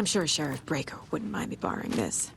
I'm sure Sheriff Breaker wouldn't mind me borrowing this.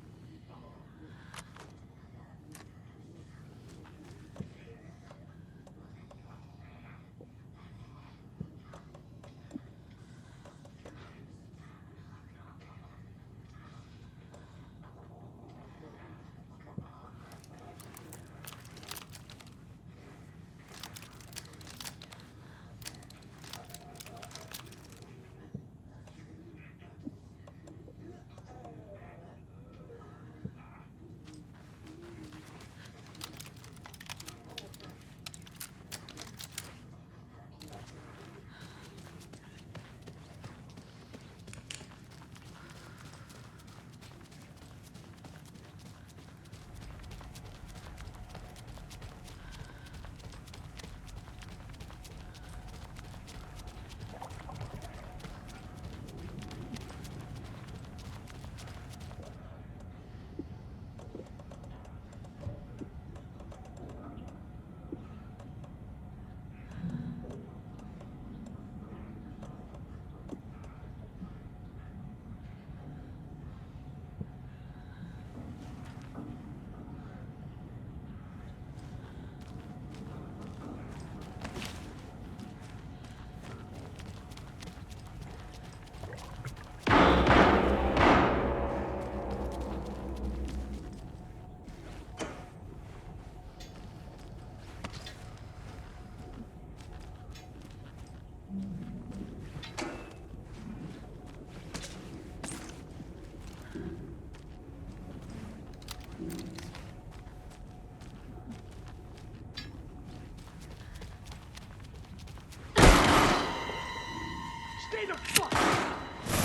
Stay the fuck!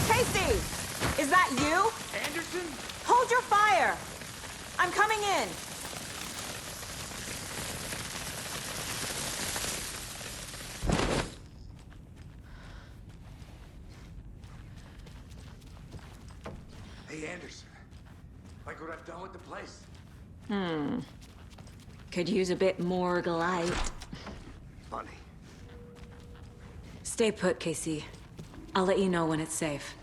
Casey! Is that you? Anderson? Hold your fire! I'm coming in! Hey, Anderson. Like what I've done with the place? Could use a bit more light. Funny. Stay put, Casey. I'll let you know when it's safe.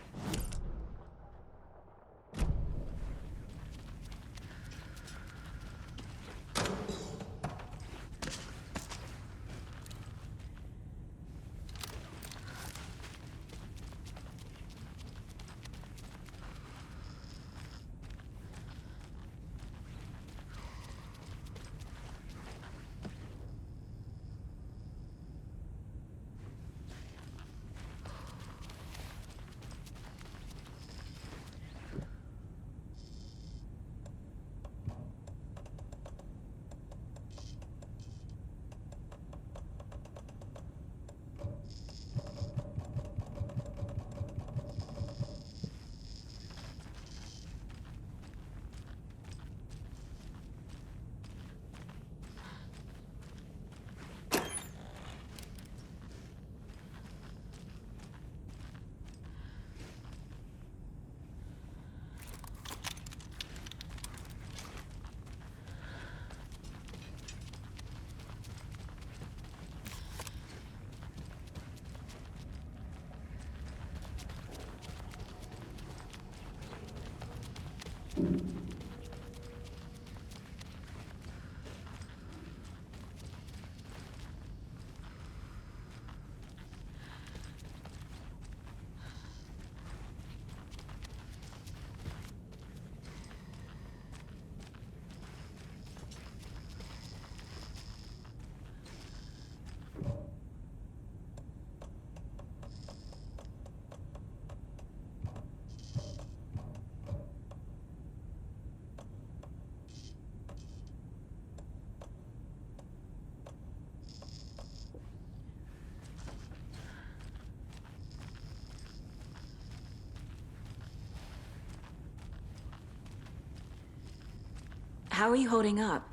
How are you holding up?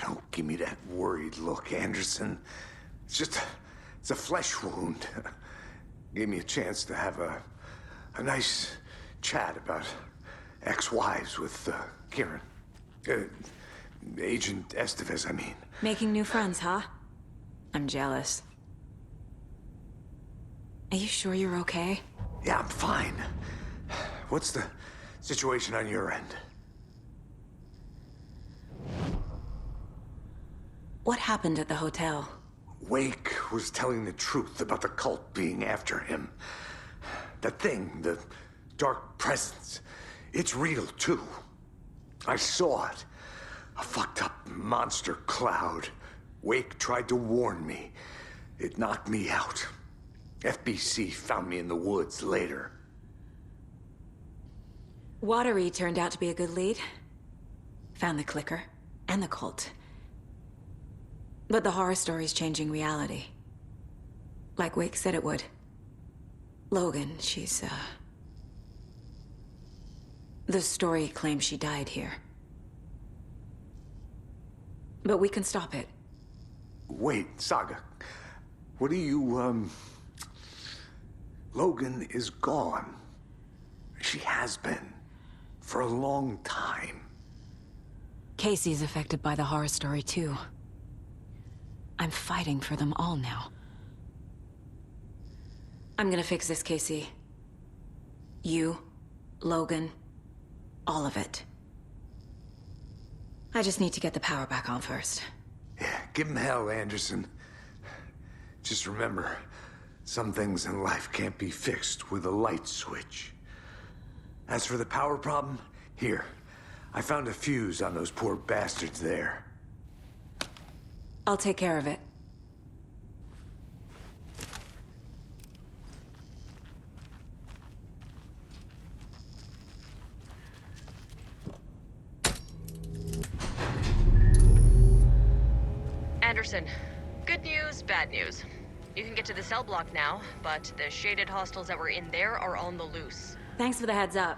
Don't give me that worried look, Anderson. It's a flesh wound. Gave me a chance to have a nice chat about ex-wives with Kieran. Agent Estevez, I mean. Making new friends, huh? I'm jealous. Are you sure you're okay? Yeah, I'm fine. What's the situation on your end? What happened at the hotel? Wake was telling the truth about the cult being after him. That thing, the dark presence, it's real too. I saw it. A fucked up monster cloud. Wake tried to warn me. It knocked me out. FBC found me in the woods later. Watery turned out to be a good lead. Found the clicker and the cult. But the horror story's changing reality. Like Wake said it would. Logan, she's, the story claims she died here. But we can stop it. Wait, Saga. What do you, Logan is gone. She has been. For a long time. Casey's affected by the horror story, too. I'm fighting for them all now. I'm gonna fix this, Casey. You, Logan, all of it. I just need to get the power back on first. Yeah, give him hell, Anderson. Just remember, some things in life can't be fixed with a light switch. As for the power problem, here. I found a fuse on those poor bastards there. I'll take care of it. Anderson, good news, bad news. You can get to the cell block now, but the shaded hostiles that were in there are on the loose. Thanks for the heads up.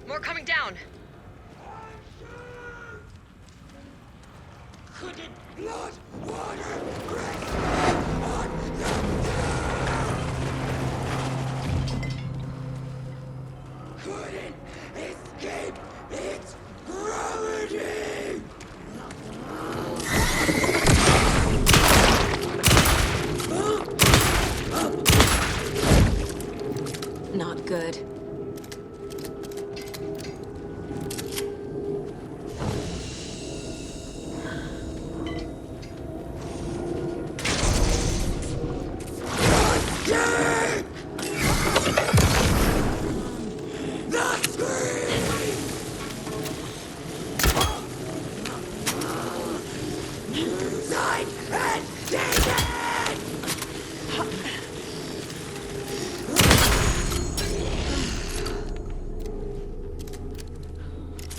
More coming down. Couldn't blood water break on the couldn't escape its gravity. Not good.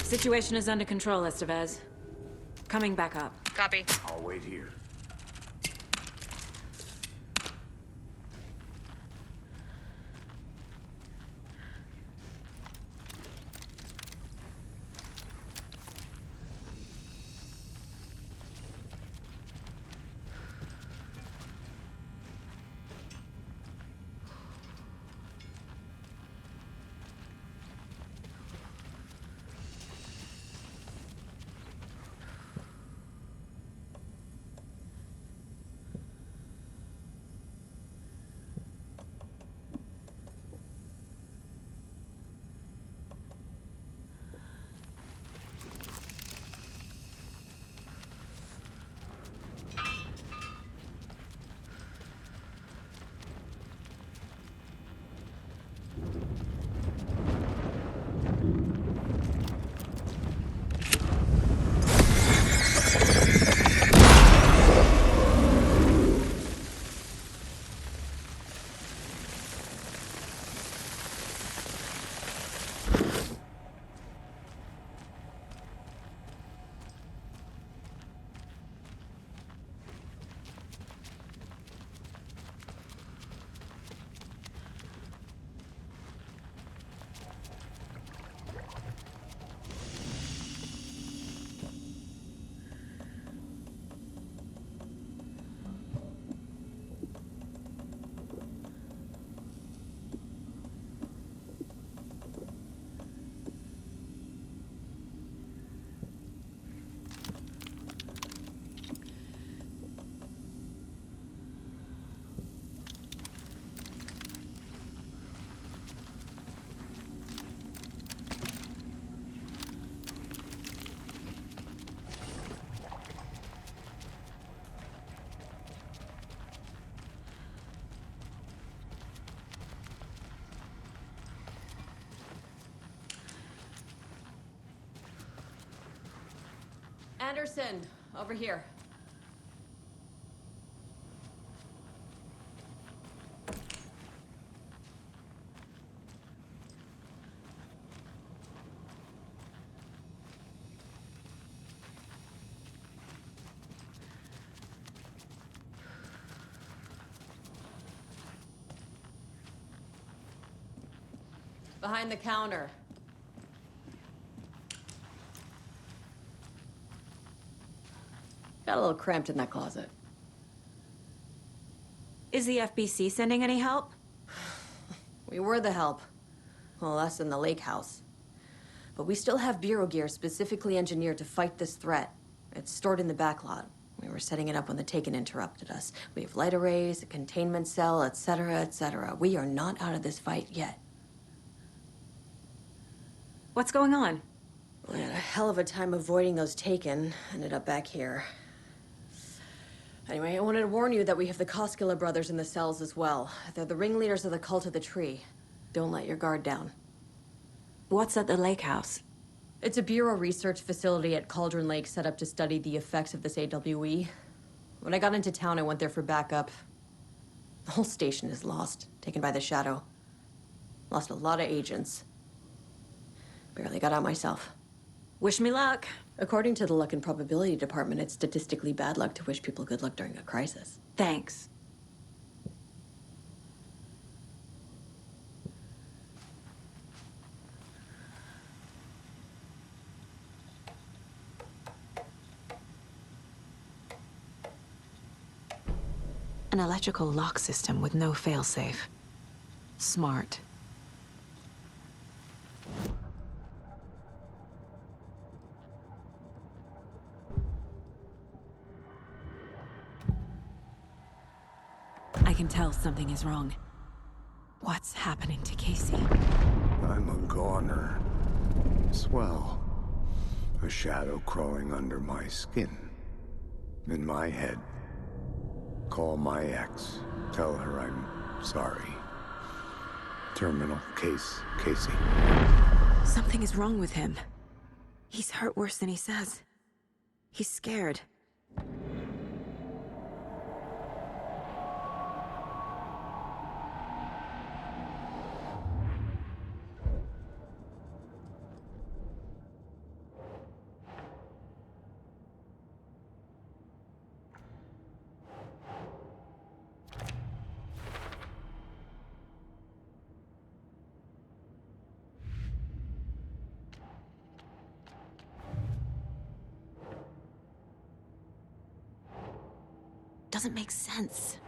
Situation is under control, Estevez. Coming back up. Copy. I'll wait here. Anderson, over here. Behind the counter. Got a little cramped in that closet. Is the FBC sending any help? We were the help. Well, us in the lake house. But we still have Bureau gear specifically engineered to fight this threat. It's stored in the back lot. We were setting it up when the Taken interrupted us. We have light arrays, a containment cell, etc., etc. We are not out of this fight yet. What's going on? We had a hell of a time avoiding those Taken. Ended up back here. Anyway, I wanted to warn you that we have the Koskela brothers in the cells as well. They're the ringleaders of the Cult of the Tree. Don't let your guard down. What's at the lake house? It's a Bureau research facility at Cauldron Lake set up to study the effects of this AWE. When I got into town, I went there for backup. The whole station is lost, taken by the Shadow. Lost a lot of agents. Barely got out myself. Wish me luck. According to the Luck and Probability Department, it's statistically bad luck to wish people good luck during a crisis. Thanks. An electrical lock system with no failsafe. Smart. I can tell something is wrong. What's happening to Casey? I'm a goner. Swell. A shadow crawling under my skin. In my head. Call my ex. Tell her I'm sorry. Terminal case, Casey. Something is wrong with him. He's hurt worse than he says. He's scared. Doesn't make sense.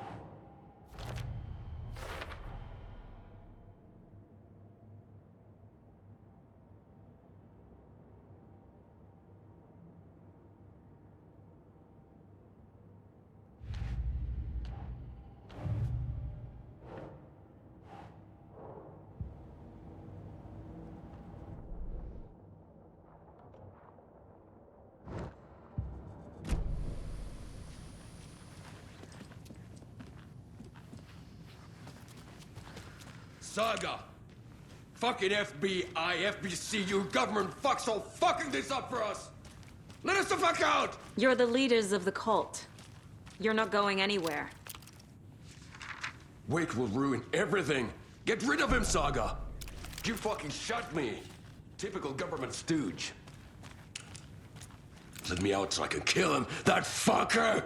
Saga! Fucking FBI, FBC, you government fucks all fucking this up for us! Let us the fuck out! You're the leaders of the cult. You're not going anywhere. Wake will ruin everything! Get rid of him, Saga! You fucking shot me! Typical government stooge. Let me out so I can kill him, that fucker!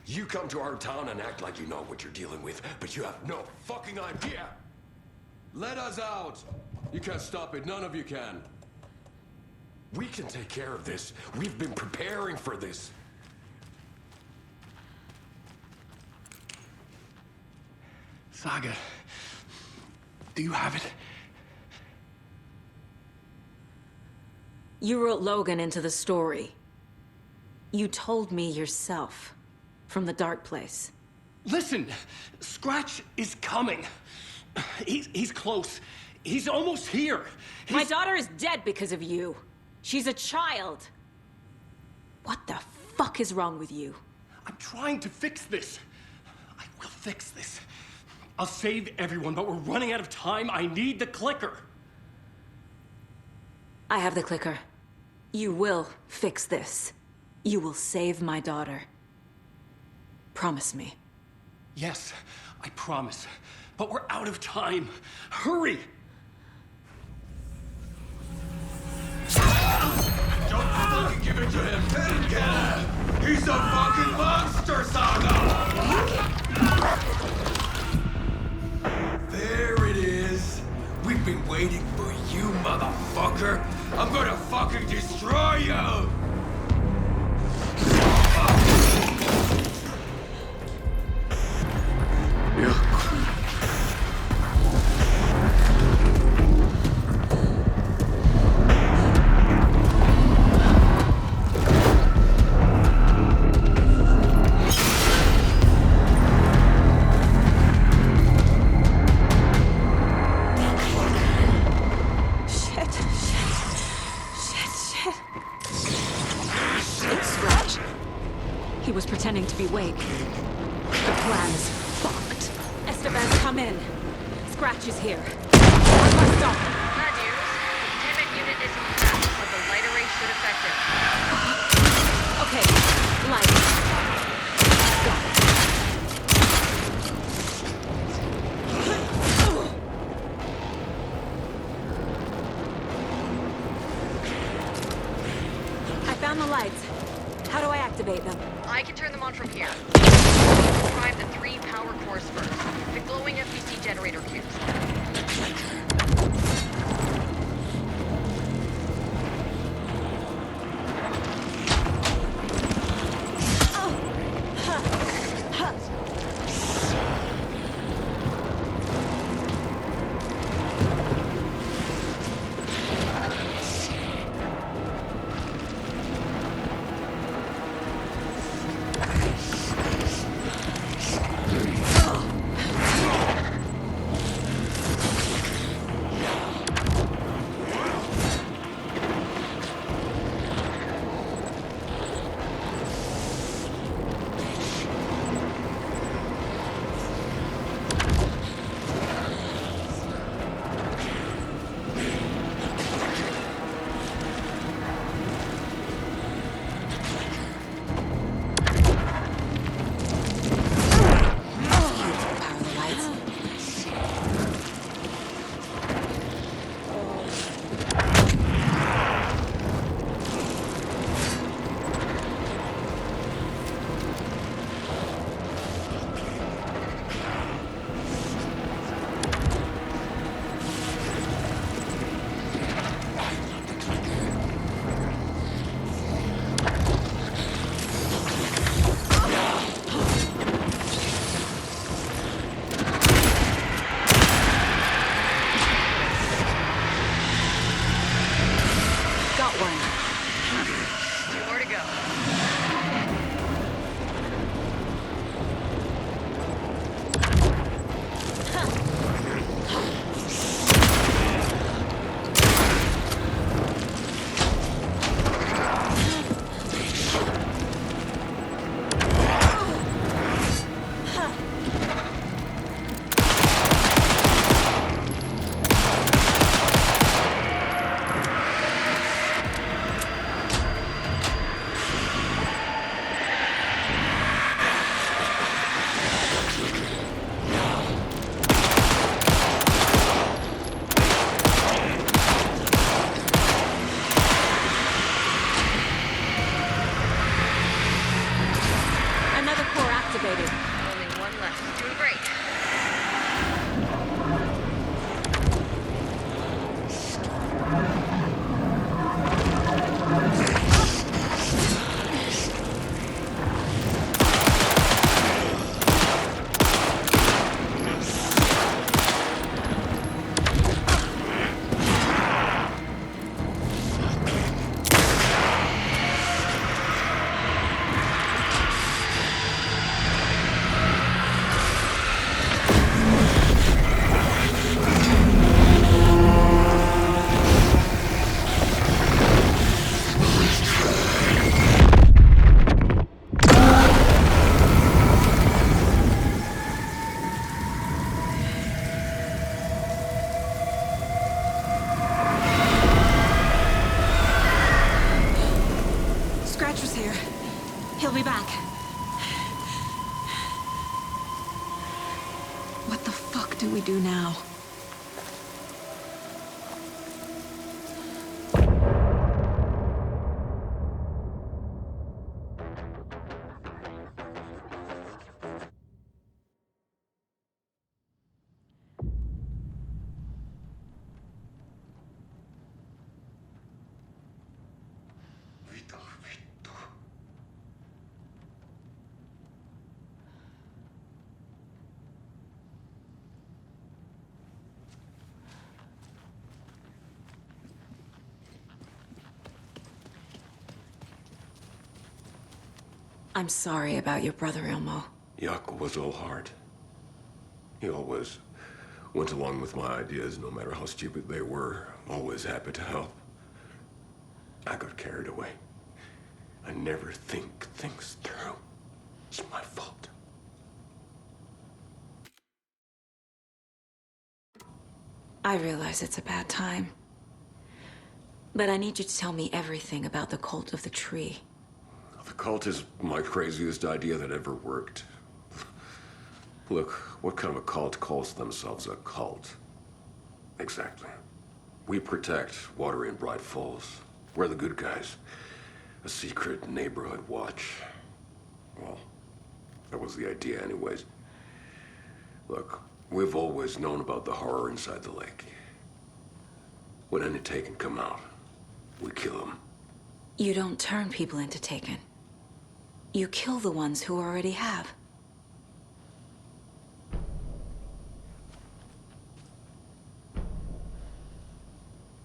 You come to our town and act like you know what you're dealing with, but you have no fucking idea! Let us out! You can't stop it, none of you can. We can take care of this. We've been preparing for this. Saga, do you have it? You wrote Logan into the story. You told me yourself. From the dark place. Listen, Scratch is coming. He's close. He's almost here. My daughter is dead because of you. She's a child. What the fuck is wrong with you? I'm trying to fix this. I will fix this. I'll save everyone, but we're running out of time. I need the clicker. I have the clicker. You will fix this. You will save my daughter. Promise me. Yes, I promise. But we're out of time. Hurry! Don't fucking give it to him! Get him! He's a fucking monster, Saga! There it is! We've been waiting for you, motherfucker! I'm gonna fucking destroy you! He was pretending to be Wake. The plan's fucked. Esteban's come in. Scratch is here. I must stop him. Bad news. The containment unit is intact, but the light array should affect it. Okay, light. Got it. I found the lights. How do I activate them? I can turn them on from here. Prime the 3 power cores first. The glowing FBC generator cubes. What the fuck do we do now? I'm sorry about your brother, Ilmo. Jaakko was all heart. He always went along with my ideas, no matter how stupid they were. Always happy to help. I got carried away. I never think things through. It's my fault. I realize it's a bad time. But I need you to tell me everything about the cult of the tree. The cult is my craziest idea that ever worked. Look, what kind of a cult calls themselves a cult? Exactly. We protect Water in Bright Falls. We're the good guys. A secret neighborhood watch. Well, that was the idea anyways. Look, we've always known about the horror inside the lake. When any Taken come out, we kill them. You don't turn people into Taken. You kill the ones who already have.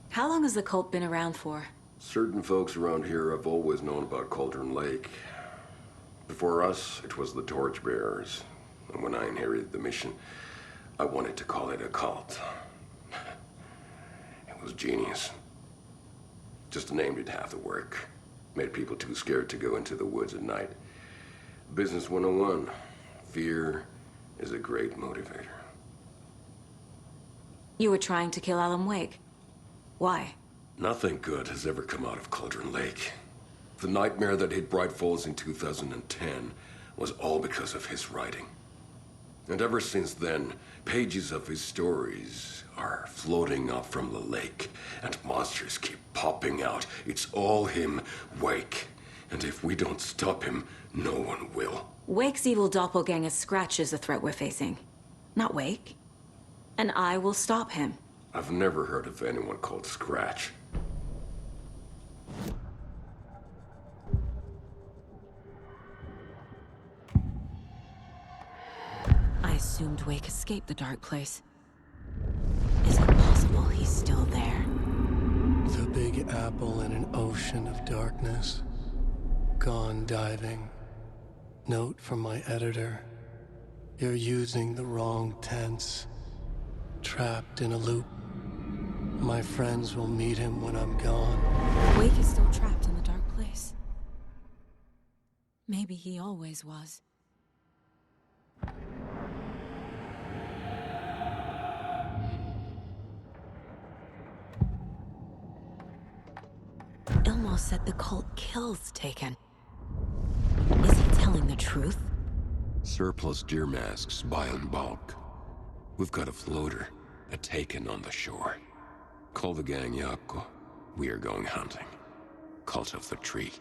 How long has the cult been around for? Certain folks around here have always known about Cauldron Lake. Before us, it was the Torchbearers. And when I inherited the mission, I wanted to call it a cult. It was genius. Just a name did half the work. Made people too scared to go into the woods at night. Business 101. Fear is a great motivator. You were trying to kill Alan Wake. Why? Nothing good has ever come out of Cauldron Lake. The nightmare that hit Bright Falls in 2010 was all because of his writing. And ever since then, pages of his stories are floating up from the lake, and monsters keep popping out. It's all him, Wake. And if we don't stop him, no one will. Wake's evil doppelganger Scratch is the threat we're facing, not Wake. And I will stop him. I've never heard of anyone called Scratch. I assumed Wake escaped the dark place. Is it possible he's still there? The Big Apple in an ocean of darkness. Gone diving. Note from my editor. You're using the wrong tense. Trapped in a loop. My friends will meet him when I'm gone. Wake is still trapped in the dark place. Maybe he always was. Ilmo said the cult kills Taken. Is he telling the truth? Surplus deer masks buy in bulk. We've got a floater, a Taken on the shore. Call the gang, Jaakko. We are going hunting. Cult of the Tree.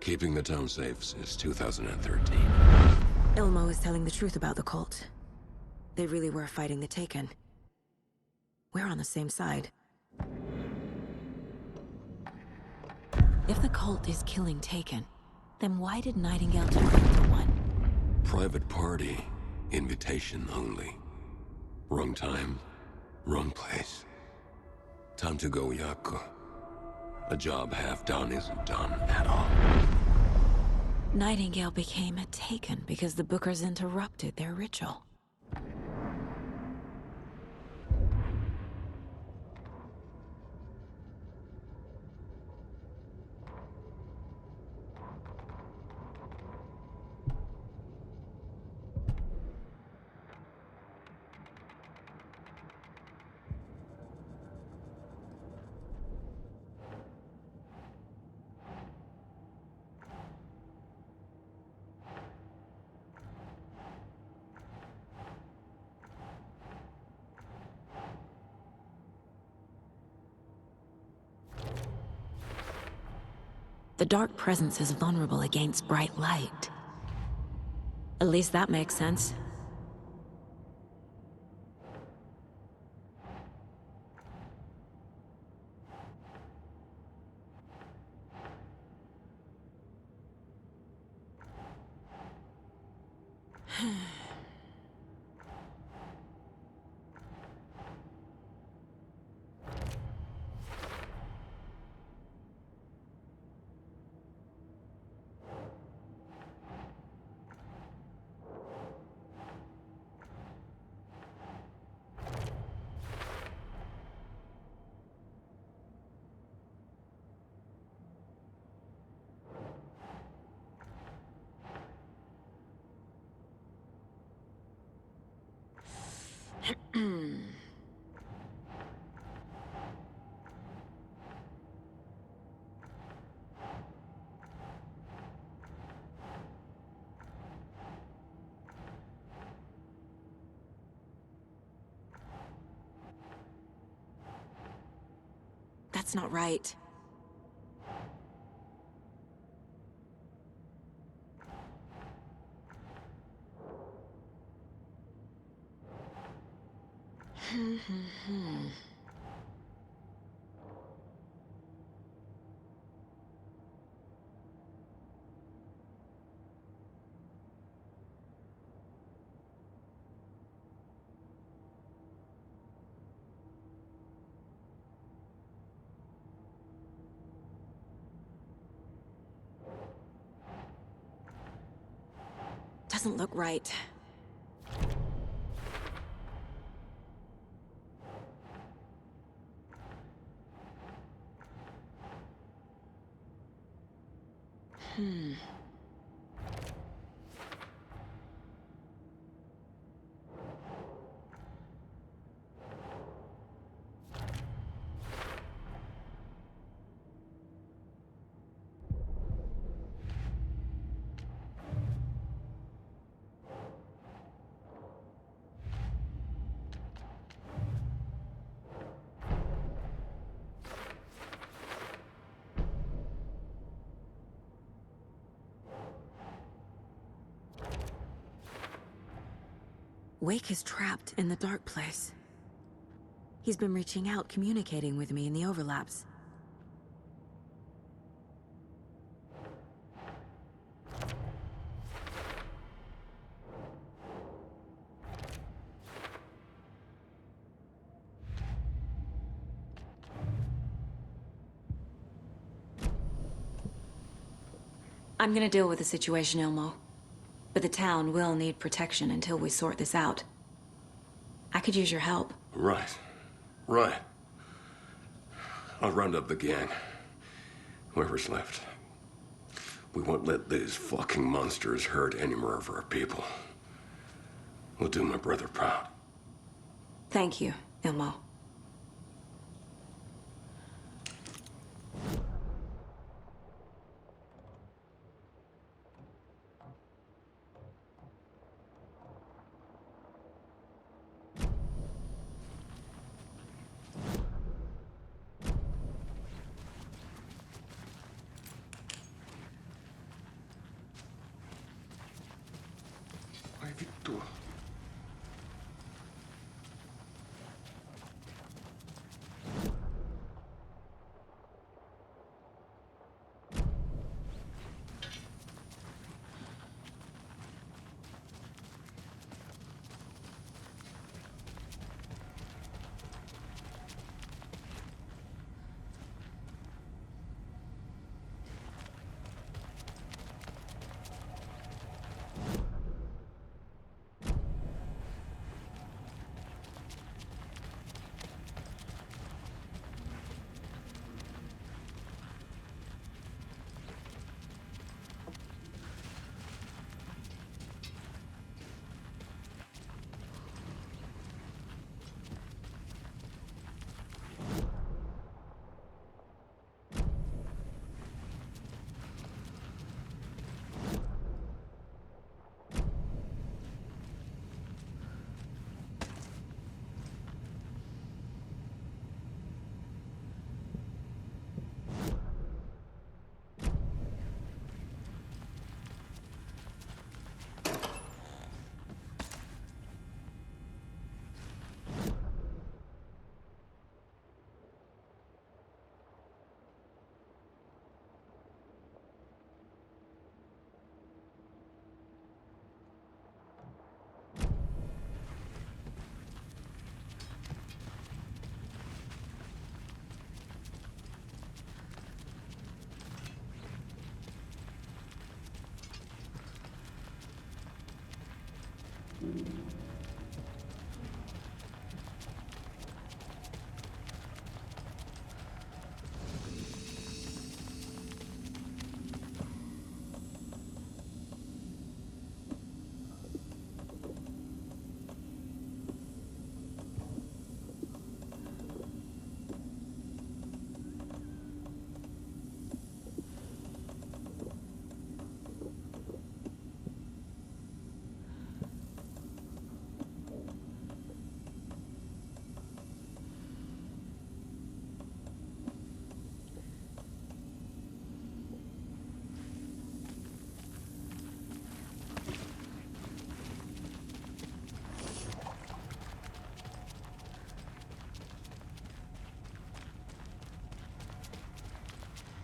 Keeping the town safe since 2013. Ilmo is telling the truth about the cult. They really were fighting the Taken. We're on the same side. If the cult is killing Taken, then why did Nightingale turn into one? Private party. Invitation only. Wrong time, wrong place. Time to go, Jaakko. A job half done isn't done at all. Nightingale became a Taken because the Bookers interrupted their ritual. The dark presence is vulnerable against bright light. At least that makes sense. That's not right. Doesn't look right. Wake is trapped in the dark place. He's been reaching out, communicating with me in the overlaps. I'm gonna deal with the situation, Ilmo. But the town will need protection until we sort this out. I could use your help. Right. Right. I'll round up the gang. Whoever's left. We won't let these fucking monsters hurt any more of our people. We'll do my brother proud. Thank you, Ilmo. Ai vittu.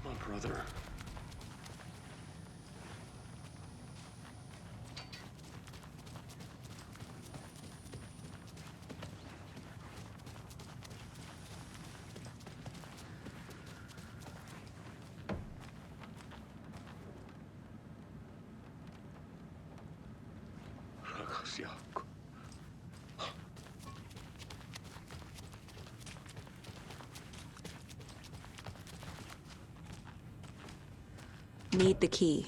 My brother. Ragazziaco. Need the key.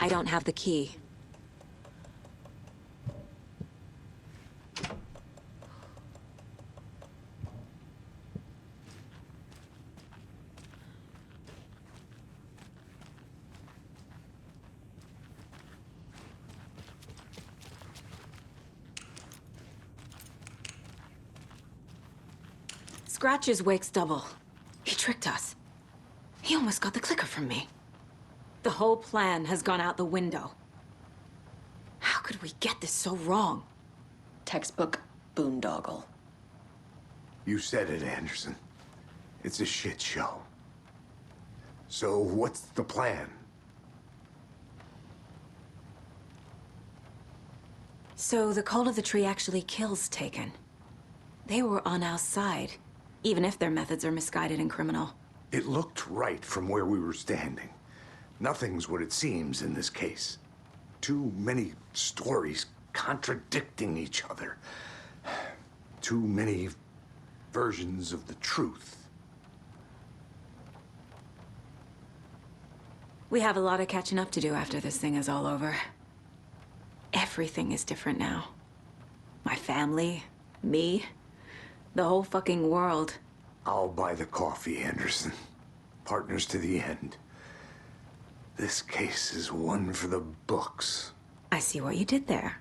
I don't have the key. Scratch is Wake's double. He tricked us. He almost got the clicker from me. The whole plan has gone out the window. How could we get this so wrong? Textbook boondoggle. You said it, Anderson. It's a shit show. So what's the plan? So the call of the tree actually kills Taken. They were on our side, even if their methods are misguided and criminal. It looked right from where we were standing. Nothing's what it seems in this case. Too many stories contradicting each other. Too many versions of the truth. We have a lot of catching up to do after this thing is all over. Everything is different now. My family, me, the whole fucking world. I'll buy the coffee, Anderson. Partners to the end. This case is one for the books. I see what you did there.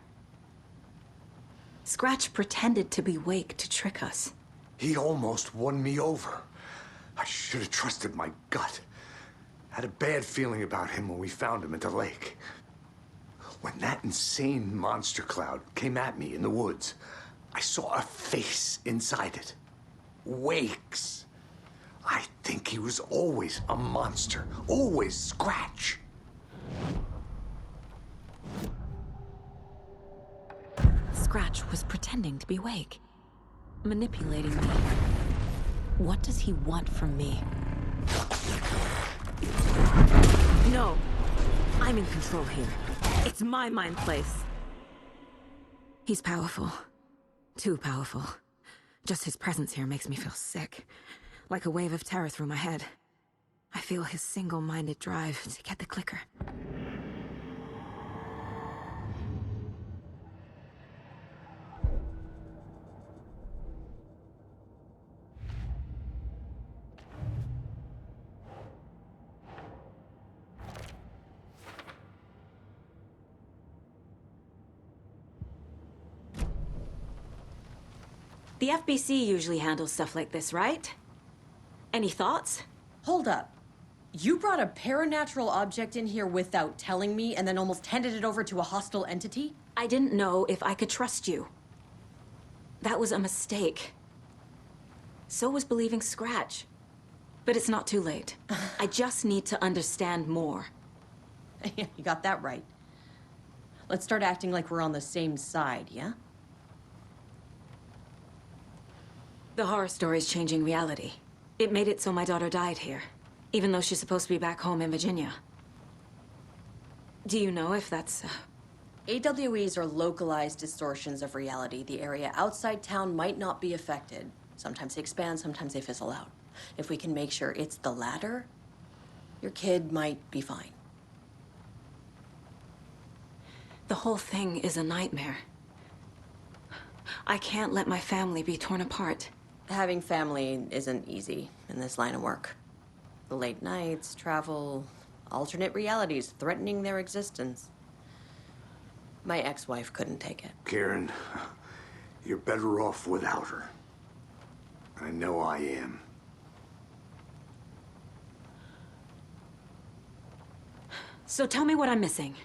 Scratch pretended to be Wake to trick us. He almost won me over. I should have trusted my gut. Had a bad feeling about him when we found him at the lake. When that insane monster cloud came at me in the woods, I saw a face inside it. Wake's. I think he was always a monster. Always Scratch. Scratch was pretending to be Wake. Manipulating me. What does he want from me? No! I'm in control here. It's my mind place. He's powerful. Too powerful. Just his presence here makes me feel sick. Like a wave of terror through my head. I feel his single-minded drive to get the clicker. The FBC usually handles stuff like this, right? Any thoughts? Hold up. You brought a paranatural object in here without telling me and then almost handed it over to a hostile entity? I didn't know if I could trust you. That was a mistake. So was believing Scratch. But it's not too late. I just need to understand more. You got that right. Let's start acting like we're on the same side, yeah? The horror story's changing reality. It made it so my daughter died here, even though she's supposed to be back home in Virginia. Do you know if that's... AWEs are localized distortions of reality. The area outside town might not be affected. Sometimes they expand, sometimes they fizzle out. If we can make sure it's the latter, your kid might be fine. The whole thing is a nightmare. I can't let my family be torn apart. Having family isn't easy in this line of work. The late nights, travel, alternate realities threatening their existence. My ex-wife couldn't take it. Karen, you're better off without her. I know I am. So tell me what I'm missing.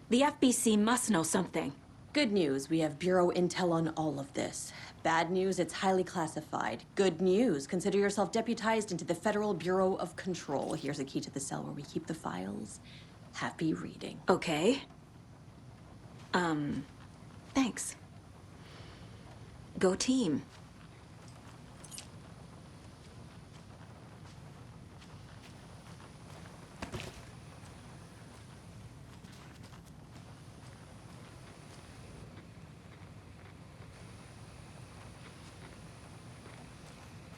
The FBC must know something. Good news, we have Bureau intel on all of this. Bad news, it's highly classified. Good news, consider yourself deputized into the Federal Bureau of Control. Here's a key to the cell where we keep the files. Happy reading. Okay. Thanks. Go team.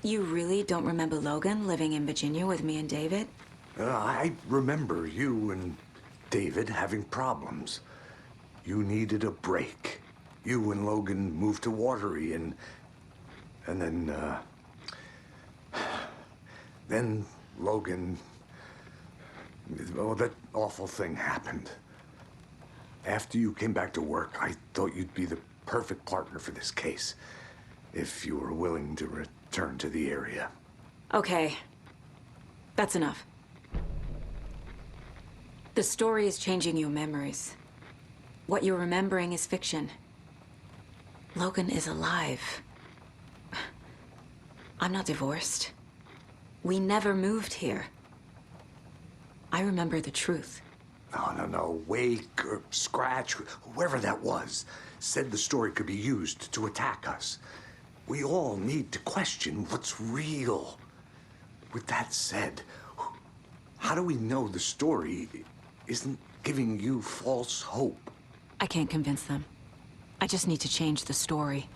You really don't remember Logan living in Virginia with me and David? I remember you and David having problems. You needed a break. You and Logan moved to Watery and then Logan, well, that awful thing happened. After you came back to work, I thought you'd be the perfect partner for this case, if you were willing to return to the area. Okay. That's enough. The story is changing your memories. What you're remembering is fiction. Logan is alive. I'm not divorced. We never moved here. I remember the truth. No. Wake or Scratch, whoever that was, said the story could be used to attack us. We all need to question what's real. With that said, how do we know the story isn't giving you false hope? I can't convince them. I just need to change the story.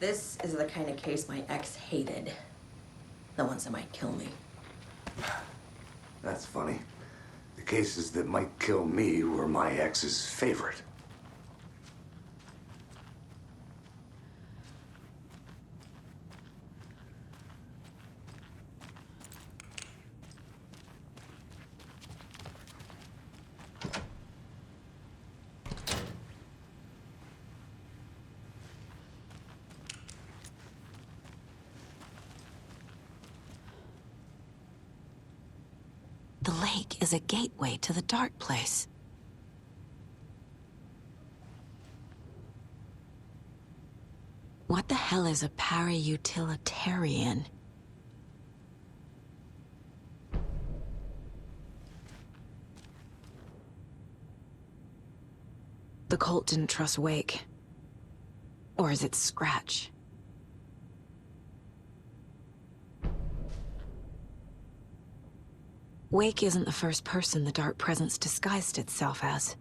This is the kind of case my ex hated. The ones that might kill me. That's funny. The cases that might kill me were my ex's favorite. The lake is a gateway to the dark place. What the hell is a para-utilitarian? the cult didn't trust Wake. Or is it Scratch? Wake isn't the first person the Dark Presence disguised itself as.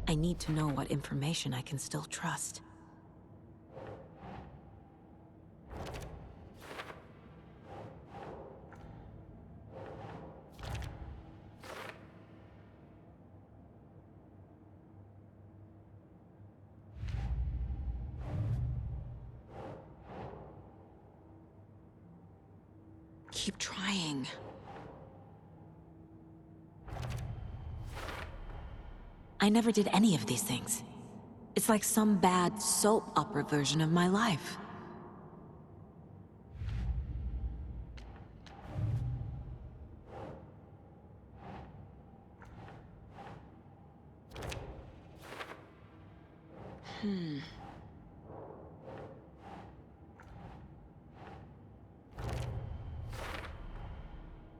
I need to know what information I can still trust. Keep trying. I never did any of these things. It's like some bad soap opera version of my life.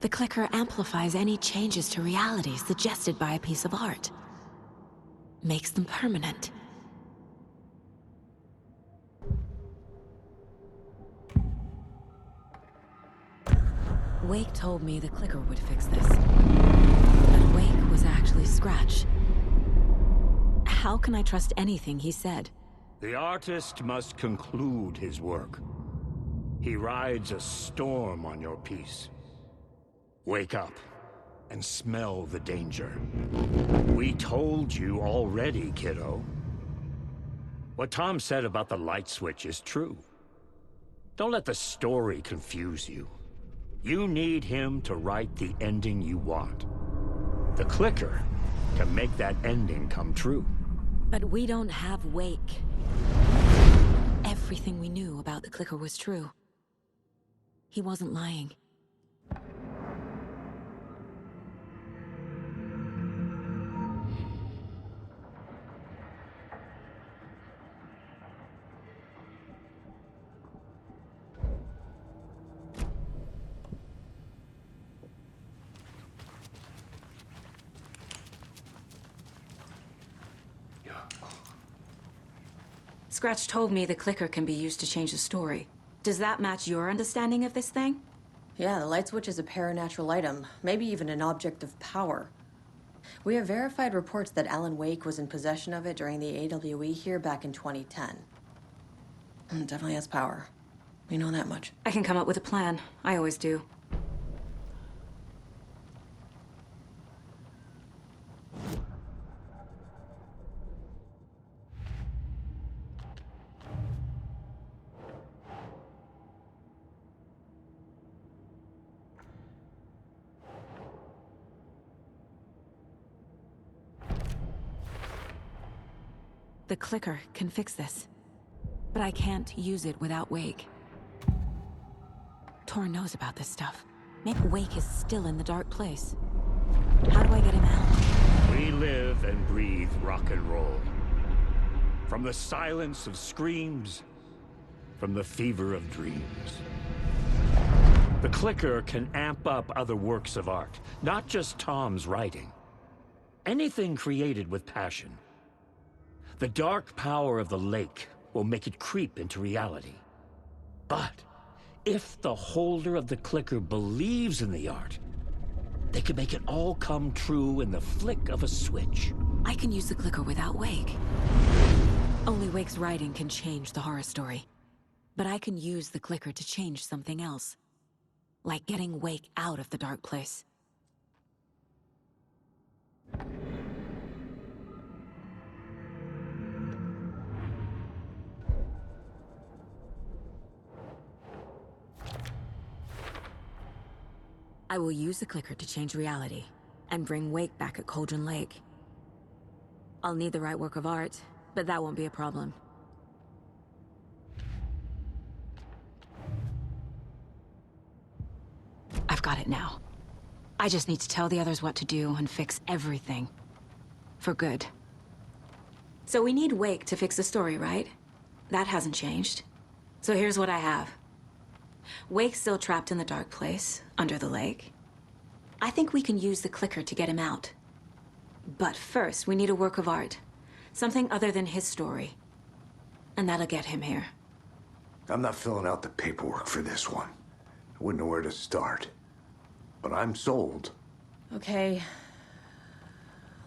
The clicker amplifies any changes to reality suggested by a piece of art. Makes them permanent. Wake told me the clicker would fix this. But Wake was actually Scratch. How can I trust anything he said? The artist must conclude his work. He rides a storm on your piece. Wake up and smell the danger. We told you already, kiddo. What Tom said about the light switch is true. Don't let the story confuse you. You need him to write the ending you want. The clicker can make that ending come true. But we don't have Wake. Everything we knew about the clicker was true. He wasn't lying. Scratch told me the clicker can be used to change the story. Does that match your understanding of this thing? Yeah, the light switch is a paranatural item, maybe even an object of power. We have verified reports that Alan Wake was in possession of it during the AWE here back in 2010. It definitely has power. We know that much. I can come up with a plan. I always do. The clicker can fix this, but I can't use it without Wake. Tor knows about this stuff. Maybe Wake is still in the dark place. How do I get him out? We live and breathe rock and roll. From the silence of screams, from the fever of dreams. The clicker can amp up other works of art, not just Tom's writing. Anything created with passion. The dark power of the lake will make it creep into reality. But if the holder of the clicker believes in the art, they can make it all come true in the flick of a switch. I can use the clicker without Wake. Only Wake's writing can change the horror story. But I can use the clicker to change something else. Like getting Wake out of the dark place. I will use the clicker to change reality, and bring Wake back at Cauldron Lake. I'll need the right work of art, but that won't be a problem. I've got it now. I just need to tell the others what to do and fix everything. For good. So we need Wake to fix the story, right? That hasn't changed. So here's what I have. Wake's still trapped in the dark place, under the lake. I think we can use the clicker to get him out. But first, we need a work of art. Something other than his story. And that'll get him here. I'm not filling out the paperwork for this one. I wouldn't know where to start. But I'm sold. Okay.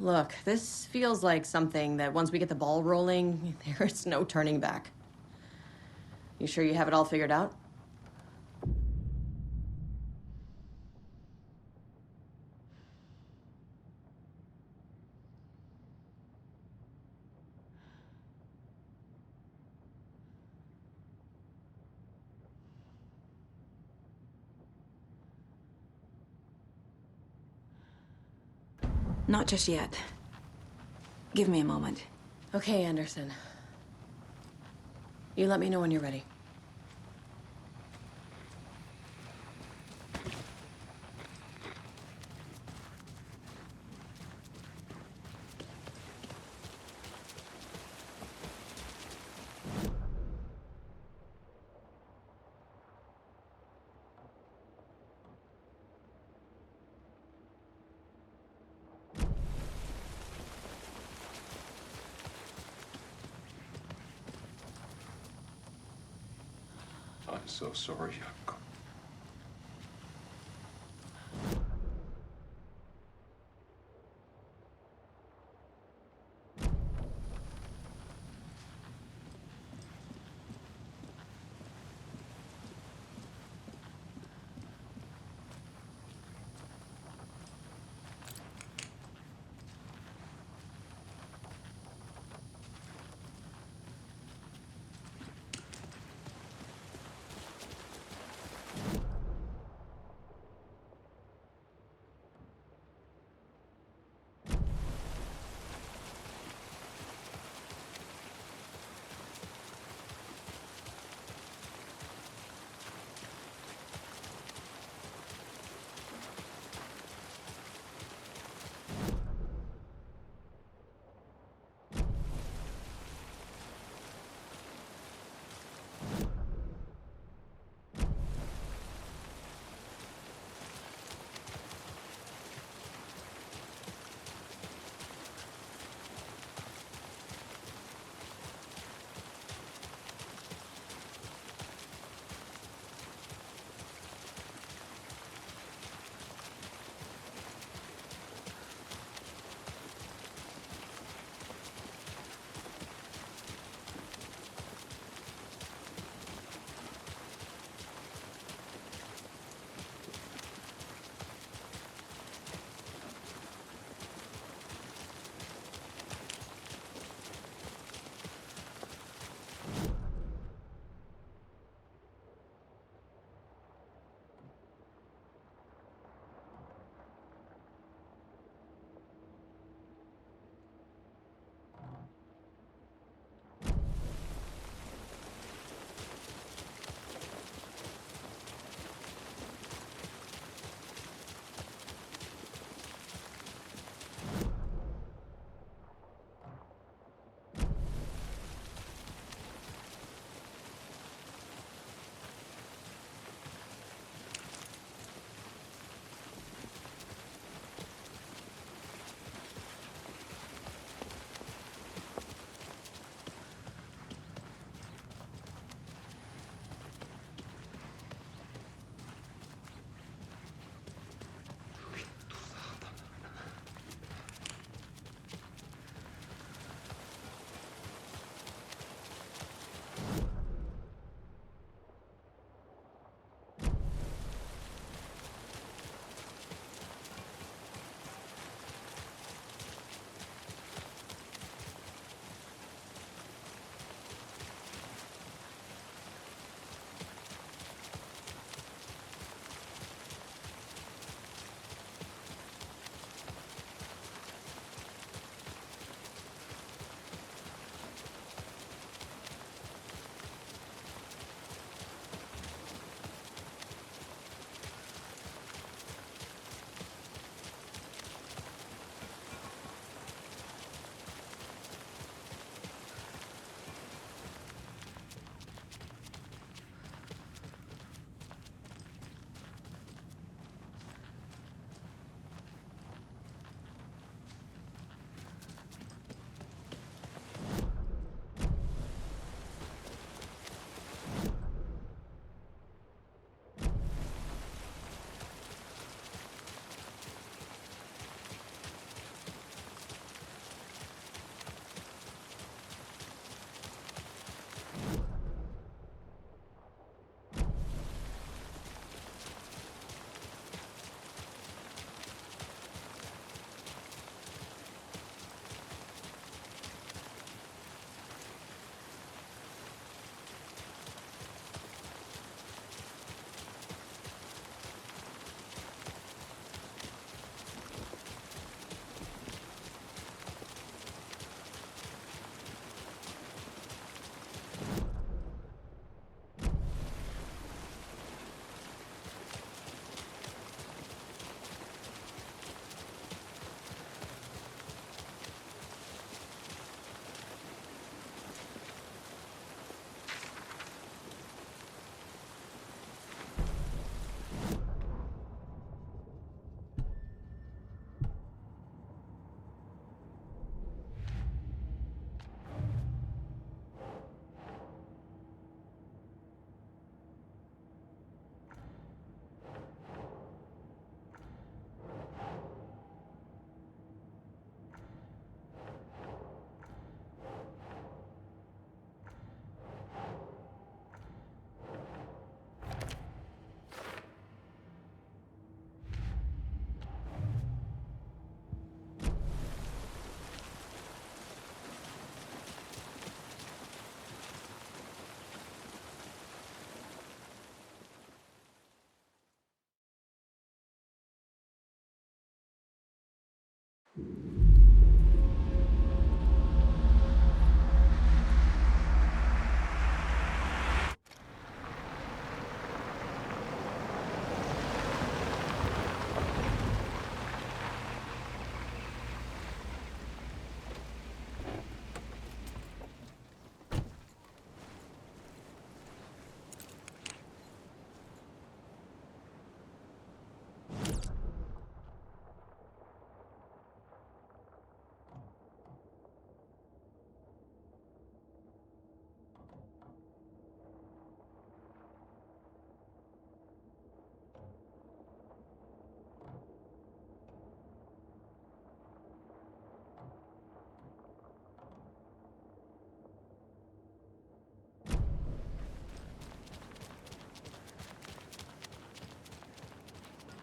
Look, this feels like something that once we get the ball rolling, there's no turning back. You sure you have it all figured out? Not just yet. Give me a moment. Okay, Anderson. You let me know when you're ready. I'm so sorry, Uncle.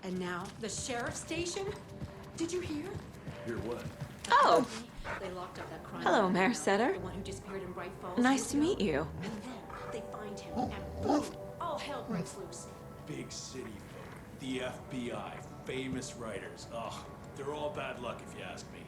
And now, the sheriff's station? Did you hear? Hear what? Oh, They locked up that crime. hello, Mayor Setter. The one who disappeared in Bright Falls. Nice to meet you. And then they find him, and boom, all hell breaks loose. Big city folk, the FBI, famous writers. Oh, they're all bad luck if you ask me.